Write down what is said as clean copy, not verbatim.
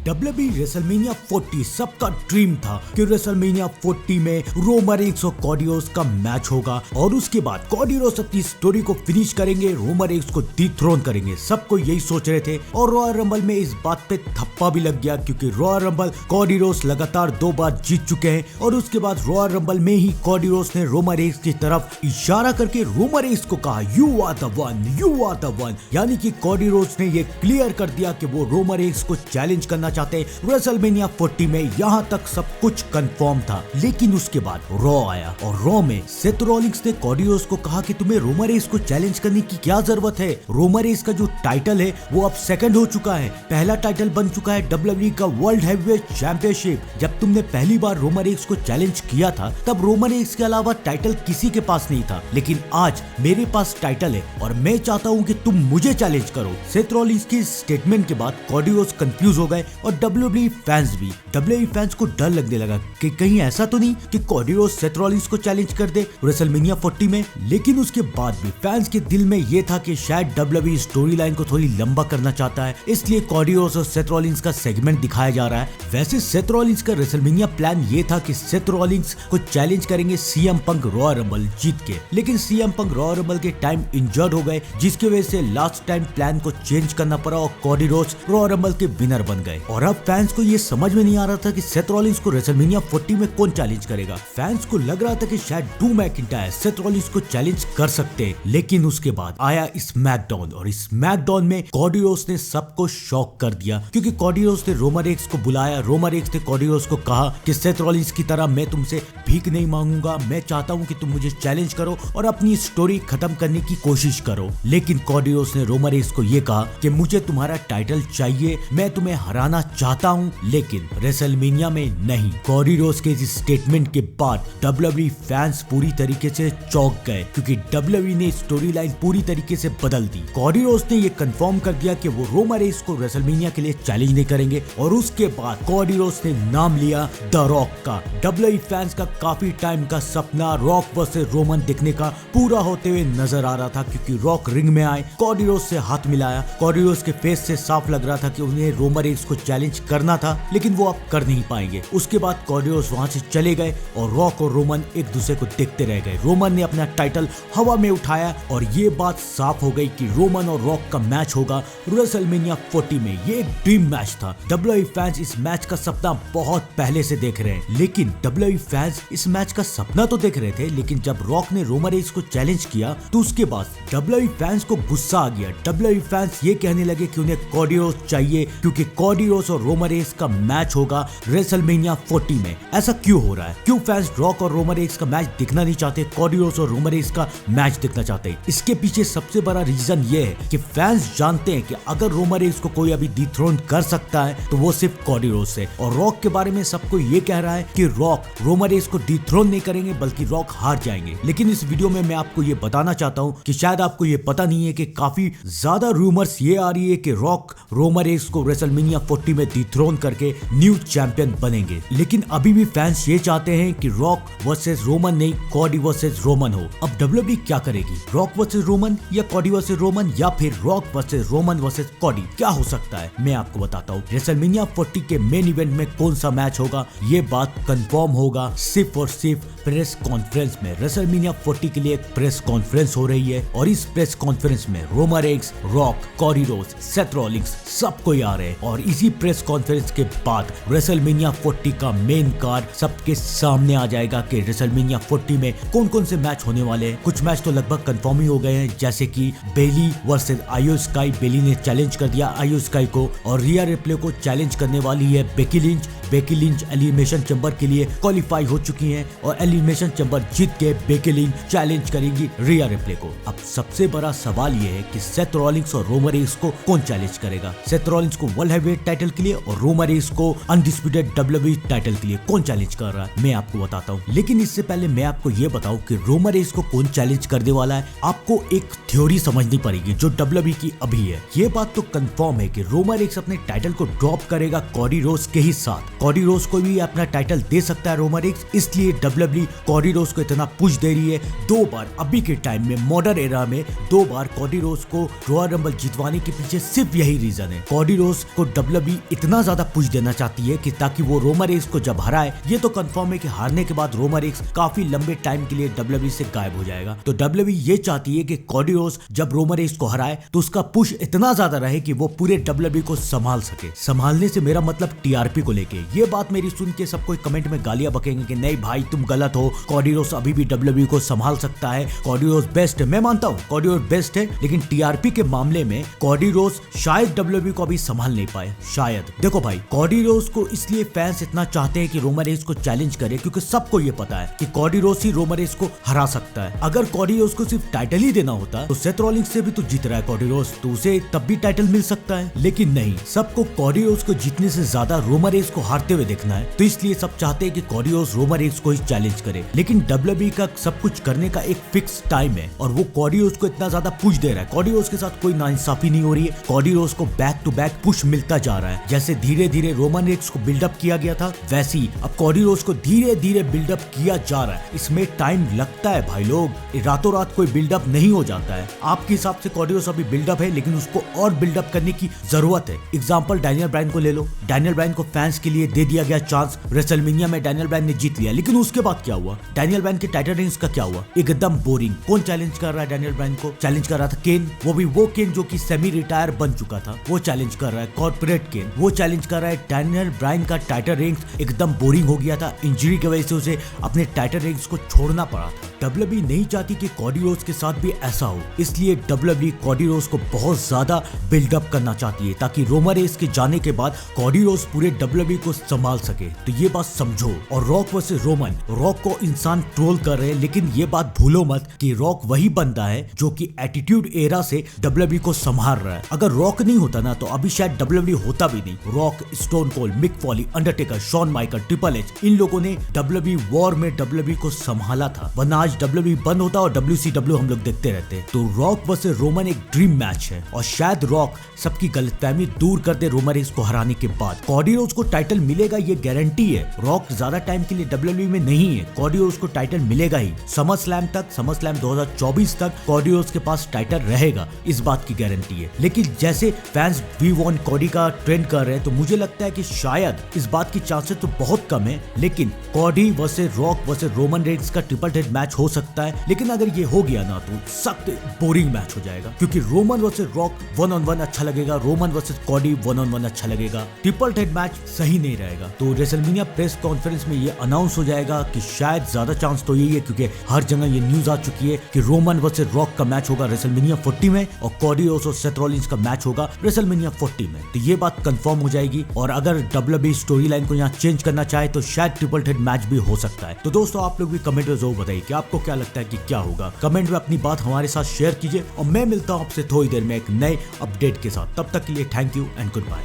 WWE WrestleMania 40 सबका dream था कि रेसलमेनिया 40 में रोमन रेंस और कॉडी रोड्स का मैच होगा और उसके बाद कॉडी रोड्स अपनी स्टोरी को फिनिश करेंगे, रोमन रेंस को डिथ्रोन करेंगे। सबको यही सोच रहे थे और रॉयल रंबल में इस बात पे थप्पा भी लग गया क्योंकि रॉयल रंबल कॉडी रोड्स लगातार 2 बार जीत चुके हैं और उसके बाद रॉयल रंबल में ही कॉडी रोड्स ने रोमन रेंस की तरफ इशारा करके रोमन रेंस को कहा you are the one, you are the one. यानी कि कॉडी रोड्स ने ये क्लियर कर दिया कि वो रोमन रेंस को चैलेंज करना चाहते हैं रेसलमेनिया 40 में। यहाँ तक सब कुछ कंफर्म था, लेकिन उसके बाद रॉ आया और रॉ में सेथ रॉलिंग्स ने कॉडी रोड्स को कहा कि तुम्हें रोमन रेंस को चैलेंज करने की क्या जरूरत है। रोमन रेंस का जो टाइटल है वो अब सेकंड हो चुका है, पहला टाइटल बन चुका है WWE का वर्ल्ड हैवीवेट चैंपियनशिप। जब तुमने पहली बार रोमन रेंस को चैलेंज किया था तब रोमन रेंस के अलावा टाइटल किसी के पास नहीं था, लेकिन आज मेरे पास टाइटल है और मैं चाहता हूँ कि तुम मुझे चैलेंज करो। सेथ रॉलिंग्स के स्टेटमेंट के बाद कॉडी रोड्स कंफ्यूज हो गए और WWE फैंस भी। WWE फैंस को डर लगने लगा कि कहीं ऐसा तो नहीं कि कॉडी रोड्स सेथ रॉलिंग्स को चैलेंज कर दे रेसलमेनिया 40 में। लेकिन उसके बाद भी फैंस के दिल में ये था कि शायद WWE स्टोरी लाइन को थोड़ी लंबा करना चाहता है, इसलिए कॉडी रोड्स और सेथ रॉलिंग्स का सेगमेंट दिखाया जा रहा है। वैसे सेथ रॉलिंग्स का रेसलमेनिया प्लान ये था कि सेथ रॉलिंग्स को चैलेंज करेंगे CM पंक रॉयल रंबल जीत के, लेकिन CM पंक रॉयल रंबल के टाइम इंजर्ड हो गए जिसकी वजह से लास्ट टाइम प्लान को चेंज करना पड़ा और कॉडी रोड्स रॉयल रंबल के विनर बन गए। और अब फैंस को ये समझ में नहीं आ रहा था कि सेथ रॉलिंग्स को रेसलमेनिया 40 में कौन चैलेंज करेगा। फैंस को लग रहा था कि शायद ड्रू मैकिंटायर सेथ रॉलिंग्स को चैलेंज कर सकते हैं, लेकिन उसके बाद आया स्मैकडाउन और स्मैकडाउन में कॉडी रोड्स ने सबको शॉक कर दिया क्योंकि कॉडी रोड्स ने रोमन रेंस को बुलाया। रोमन रेंस ने कॉडी रोड्स को कहा कि सेथ रॉलिंग्स की तरह मैं तुमसे भीख नहीं मांगूंगा, मैं चाहता हूं कि तुम मुझे चैलेंज करो और अपनी स्टोरी खत्म करने की कोशिश करो। लेकिन कॉडी रोड्स ने रोमन रेंस को ये कहा कि मुझे तुम्हारा टाइटल चाहिए, मैं तुम्हें हराना चाहता हूं, लेकिन रेसलमेनिया में नहीं। कॉडी रोड्स के इस स्टेटमेंट के बाद WWE फैंस पूरी तरीके से चौंक गए क्योंकि WWE ने स्टोरी लाइन पूरी तरीके से बदल दी। कॉडी रोड्स ने ये कंफर्म कर दिया कि वो रोमन रेंस को रेसलमेनिया के लिए चैलेंज नहीं करेंगे और उसके बाद कॉडी रोड्स ने नाम लिया द रॉक का। WWE फैंस का काफी टाइम का सपना रॉक वर्सेस रोमन देखने का पूरा होते हुए नजर आ रहा था क्योंकि रॉक रिंग में आए, कॉडी रोड्स से हाथ मिलाया। कॉडी रोड्स के फेस से साफ लग रहा था कि उन्हें रोमन रेंस को चैलेंज करना था, लेकिन वो अब कर नहीं पाएंगे। उसके बाद कॉडी रोड्स वहां से चले गए और रॉक और रोमन एक दूसरे को देखते रह गए। रोमन ने अपना टाइटल हवा में उठाया और ये बात साफ हो गई कि रोमन और रॉक का मैच होगा रेसलमेनिया 40 में। ये एक ड्रीम मैच था। WWE फैंस इस मैच का सपना बहुत पहले से देख रहे हैं, लेकिन WWE फैंस इस मैच का सपना तो देख रहे थे, लेकिन जब रॉक ने रोमन रेंस को चैलेंज किया तो उसके बाद WWE फैंस को गुस्सा आ गया। WWE फैंस ये कहने लगे कि उन्हें कॉडी रोड्स चाहिए क्योंकि कॉडी रोड्स और रोमन रेंस का मैच होगा रेसलमेनिया 40 में। ऐसा क्यों हो रहा है? क्यों फैंस रॉक और रोमन रेंस का मैच दिखना नहीं चाहते, कॉडी रोड्स और रोमन रेंस का मैच दिखना चाहते हैं? इसके पीछे सबसे बड़ा रीजन ये है कि फैंस जानते हैं कि अगर रोमन रेंस को कोई अभी डिथ्रोन कर सकता है तो वो सिर्फ कॉडी रोड्स है। और रॉक के बारे में सबको ये कह रहा है कि रॉक रोमन रेंस को डिथ्रोन नहीं करेंगे बल्कि रॉक हार जाएंगे। लेकिन इस वीडियो में मैं आपको ये बताना चाहता हूँ कि शायद आपको ये पता नहीं है कि काफी ज्यादा रूमर्स ये आ रही है कि रॉक रोमन रेंस को रेसलमेनिया 40 में डिथ्रोन करके न्यू चैंपियन बनेंगे। लेकिन अभी भी फैंस ये चाहते हैं कि रॉक वर्सेस रोमन नहीं, कॉडी वर्सेस रोमन हो। अब WWE क्या करेगी? रॉक वर्सेस रोमन या कॉडी वर्सेस रोमन या फिर rock versus Roman versus Cardi? क्या हो सकता है मैं आपको बताता हूँ। रेसलमेनिया 40 के मेन इवेंट में कौन सा मैच होगा ये बात कंफर्म होगा सिर्फ और सिर्फ प्रेस कॉन्फ्रेंस में। रेसलमेनिया 40 के लिए एक प्रेस कॉन्फ्रेंस हो रही है और इस प्रेस कॉन्फ्रेंस में Roman Reigns, Rock, Cody Rhodes, Seth Rollins सब कोई आ रहे हैं और इसी प्रेस कॉन्फ्रेंस के बाद रेसलमेनिया 40 का मेन कार्ड सबके सामने आ जाएगा कि रेसलमेनिया 40 में कौन कौन से मैच होने वाले हैं। कुछ मैच तो लगभग कंफर्म ही हो गए हैं, जैसे कि बेली वर्सेस आयो स्काई। बेली ने चैलेंज कर दिया आयो स्काई को और रिया रिप्ले को चैलेंज करने वाली है Becky Lynch. Becky Lynch elimination chamber के लिए क्वालिफाई हो चुकी हैं और एलिमिनेशन चैंबर जीत के बेकी लिंच चैलेंज करेंगी रिया रिप्ले को। अब सबसे बड़ा सवाल ये है कि सेथ रॉलिंग्स और रोमन रेंस को कौन चैलेंज करेगा? सेथ रॉलिंग्स को वर्ल्ड हैवीवेट टाइटल के लिए और रोमन रेंस को अनडिस्प्यूटेड WWE टाइटल के लिए कौन चैलेंज कर रहा है मैं आपको बताता हूँ। लेकिन इससे पहले मैं आपको ये बताऊं कि रोमन रेंस को कौन चैलेंज करने वाला है। आपको एक थ्योरी समझनी पड़ेगी जो WWE की अभी है। ये बात तो कंफर्म है कि रोमन रेंस अपने टाइटल को ड्रॉप करेगा कॉडी रोड्स के ही साथ। कॉडी रोड्स को भी अपना टाइटल दे सकता है रोमन रेंस, इसलिए WWE कॉडी रोड्स को इतना पुश दे रही है। 2 बार अभी के टाइम में मॉडर्न एरा में 2 बार कॉडी रोड्स को रॉयल रंबल जितवाने के पीछे सिर्फ यही रीजन है। कॉडी रोड्स को WWE इतना ज्यादा पुश देना चाहती है कि ताकि वो रोमन रेंस को जब हराए, ये तो कंफर्म है कि हारने के बाद रोमन रेंस काफी लंबे टाइम के लिए WWE से गायब हो जाएगा। तो WWE ये चाहती है कि कॉडी रोड्स जब रोमन रेंस को हराए तो उसका पुश इतना ज्यादा रहे कि वो पूरे WWE को संभाल सके। संभालने से मेरा मतलब टीआरपी को लेके। ये बात मेरी सुन के सब कोई कमेंट में गालियां बकेंगे कि नहीं भाई तुम गलत हो, कॉडी रोड्स अभी भी WWE को संभाल सकता है, कॉडी रोड्स बेस्ट है। मैं मानता हूँ कॉडी रोड्स बेस्ट है, लेकिन टीआरपी के मामले में कॉडी रोड्स शायद WWE को अभी संभाल नहीं पाए, शायद। देखो भाई, कॉडी रोड्स को इसलिए फैंस इतना चाहते हैं कि रोमन रेंस को चैलेंज करे, क्योंकि सबको ये पता है कि कॉडी रोड्स ही रोमन रेंस को हरा सकता है। अगर कॉडी रोड्स को सिर्फ टाइटल ही देना होता तो सेथ रॉलिंस से भी तो जीत रहा है कॉडी रोड्स, तो उसे तब भी टाइटल मिल सकता है। लेकिन नहीं, सबको कॉडी रोड्स को जीतने से ज्यादा रोमन रेंस को हारते हुए देखना है, तो इसलिए सब चाहते हैं कि कॉडी रोड्स रोमन रेंस को ही चैलेंज करे। लेकिन WWE का सब कुछ करने का एक फिक्स टाइम है और वो कॉडी रोड्स को इतना ज्यादा पुश दे रहा है। कॉडी रोड्स के साथ कोई नाइंसाफी नहीं हो रही है, कॉडी रोड्स को बैक टू बैक पुश मिलता जा रहा है। जैसे धीरे धीरे रोमन रेंस को बिल्डअप किया गया था, वैसे ही अब कॉडी रोड्स को धीरे धीरे बिल्डअप किया जा रहा है। इसमें टाइम लगता है भाई लोग, रातों रात कोई बिल्डअप नहीं हो जाता है। आपके हिसाब से कॉडी रोड्स अभी बिल्डअप है, लेकिन उसको और बिल्डअप करने की जरूरत है। एग्जांपल डैनियल ब्रायन को ले लो। डैनियल ब्रायन को फैंस के लिए दे दिया गया चांस, रेसलमेनिया में डैनियल ब्रायन ने जीत लिया, लेकिन उसके बाद क्या हुआ? डैनियल ब्रायन के टाइटल रेंस का क्या हुआ? एकदम बोरिंग। कौन चैलेंज कर रहा है डैनियल ब्रायन को? चैलेंज कर रहा था केन, वो भी वो केन जो कि सेमी रिटायर बन चुका था, वो चैलेंज कर रहा है। कॉर्पोरेट केन वो चैलेंज कर रहा है। डैनियल ब्रायन का टाइटल रेंस एकदम बोरिंग हो गया था, इंजरी की वजह से उसे अपने टाइटल रेंस को छोड़ना पड़ा था। WWE नहीं चाहती कि कॉडी रोड्स के साथ भी ऐसा हो, इसलिए WWE कॉडी रोड्स को बहुत ज्यादा बिल्डअप करना चाहती है ताकि रोमन रेंस के जाने के बाद कॉडी रोड्स पूरे WWE को संभाल सके। तो ये बात समझो। और रॉक वर्सेस रोमन, रॉक को इंसान ट्रोल कर रहे हैं, लेकिन ये बात भूलो मत कि रॉक वही बंदा है जो कि एटीट्यूड एरा से WWE को संभाल रहा है। अगर रॉक नहीं होता ना तो अभी शायद WWE होता भी नहीं। Rock, Stone Cold, Mick Foley, Undertaker, Shawn Michael, Triple H, इन लोगों ने WWE वॉर में WWE को संभाला था, वरना आज WWE बंद होता और WCW हम लोग देखते रहते। तो रॉक वर्सेस रोमन एक ड्रीम मैच है और शायद रॉक सबकी गलतफहमी दूर कर दे रोमन रेंस को हराने के बाद। कॉडी रोड्स को टाइटल मिलेगा, ये गारंटी है। रॉक ज्यादा टाइम के लिए WWE में नहीं है, कॉडी रोड्स को टाइटल मिलेगा ही। समर स्लैम तक, समर स्लैम 2024 तक कॉडी रोड्स के पास टाइटल रहेगा, इस बात की गारंटी है। लेकिन जैसे फैंस वी वांट कॉडी का ट्रेंड कर रहे हैं, तो मुझे लगता है कि शायद इस बात की चांसेस तो बहुत कम है, लेकिन Cardi versus rock versus Roman Reigns का ट्रिपल थ्रेट मैच हो सकता है। लेकिन अगर ये हो गया ना तो सख्त बोरिंग मैच हो जाएगा, क्योंकि रोमन वर्सेस रॉक 1-on-1 अच्छा लगेगा, रोमन वर्सेस कॉडी 1-on-1 अच्छा लगेगा। ट्रिपल थ्रेट मैच सही नहीं रहेगा। तो रेसलमेनिया प्रेस कॉन्फ्रेंस में ये अनाउंस हो जाएगा कि शायद ज्यादा चांस तो यही है, क्योंकि हर जगह ये न्यूज आ चुकी है कि रोमन वर्सेस रॉक का मैच होगा रेसलमेनिया 40 में और कॉडी रोड्स और सेथ रॉलिंस का मैच होगा रेसलमेनिया 40 में। तो ये बात कंफर्म हो जाएगी। और अगर WWE स्टोरी लाइन को यहाँ चेंज करना चाहे तो शायद ट्रिपल थ्रेट मैच भी हो सकता है। तो दोस्तों आप लोग भी कमेंट में जरूर बताइए कि आपको क्या लगता है कि क्या होगा। कमेंट में अपनी बात हमारे साथ शेयर कीजिए और मैं मिलता हूँ आपसे थोड़ी देर में एक नए अपडेट के साथ। तब तक के लिए thank you and good bye.